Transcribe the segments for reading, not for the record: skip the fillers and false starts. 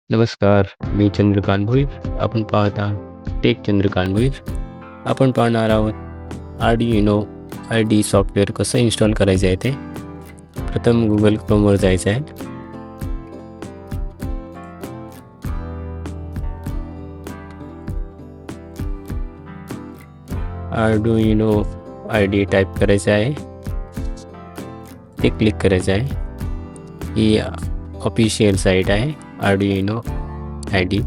नमस्कार, मी चंद्रकांत भोईर. आपण पाहत आहात टेक चंद्रकांत भोईर. आपण पाहणार आहोत आर्डिनो आयडी सॉफ्टवेअर कसं इन्स्टॉल करायचं आहे ते. प्रथम गुगल क्रोमवर जायचं आहे. आर्डिनो आयडी टाईप करायचं आहे, ते क्लिक करायचं आहे. ही ऑफिशियल साईट आहे आर्डिनो आयडी.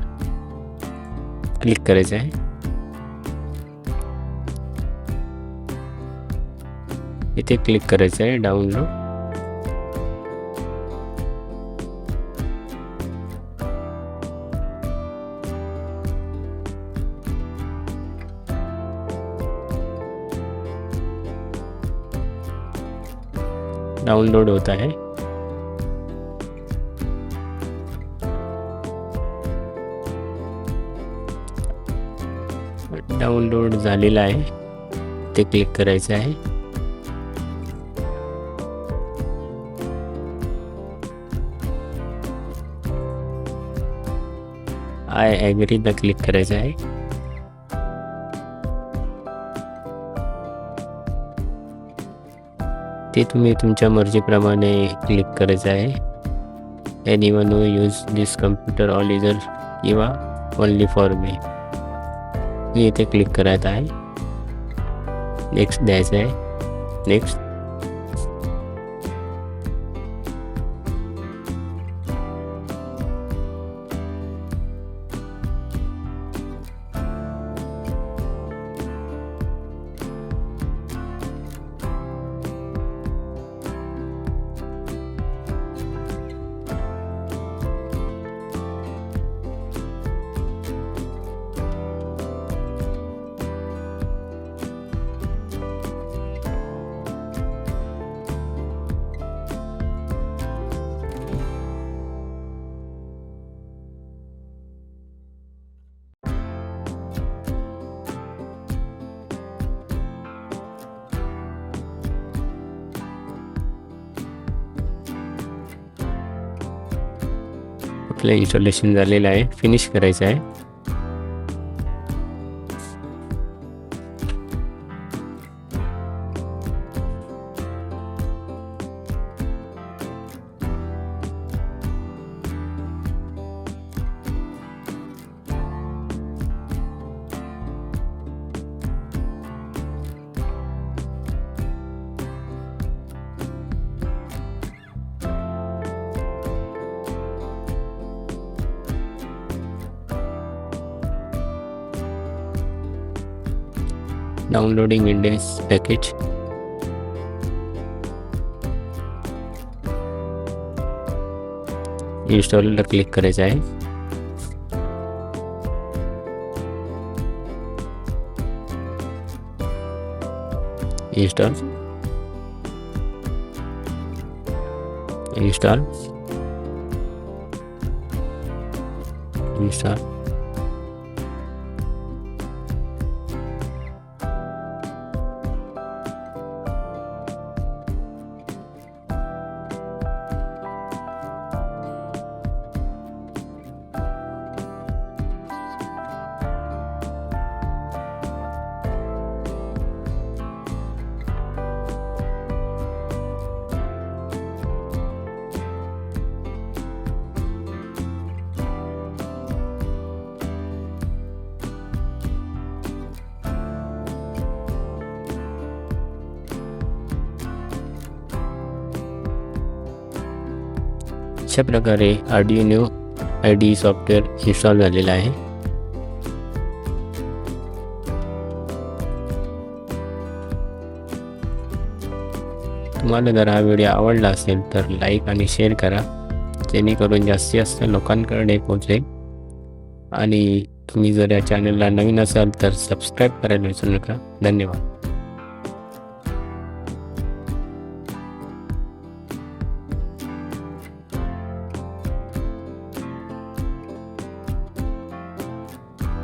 क्लिक करायचं आहे. इथे क्लिक करायचं आहे डाउनलोड. डाउनलोड होता है. डाउनलोड झालेला आहे, ते क्लिक करायचं आहे. आय ॲग्रीला क्लिक करायचं आहे. ते तुम्ही तुमच्या मर्जीप्रमाणे क्लिक करायचं आहे. Anyone who use this computer all user किंवा ओनली फॉर मी. मी इथे क्लिक करत आहे. नेक्स्ट द्यायचं आहे. नेक्स्ट. आपलं इन्स्टॉलेशन झालेलं आहे. फिनिश करायचं आहे. Downloading Windows package. इन्स्टॉलला क्लिक करायचं आहे. इन्स्टॉल. इन्स्टॉल. इन्स्टॉल. अशा प्रकारे आर्डिनो आयडी सॉफ्टवेअर इन्स्टॉल झालेला आहे. तुम्हाला जर हा व्हिडिओ आवडला असेल तर लाईक आणि शेअर करा, जेणेकरून जास्तीत जास्त लोकांकडे पोहोचेल. आणि तुम्ही जर या चॅनलला नवीन असाल तर सबस्क्राईब करायला विसरू नका. धन्यवाद.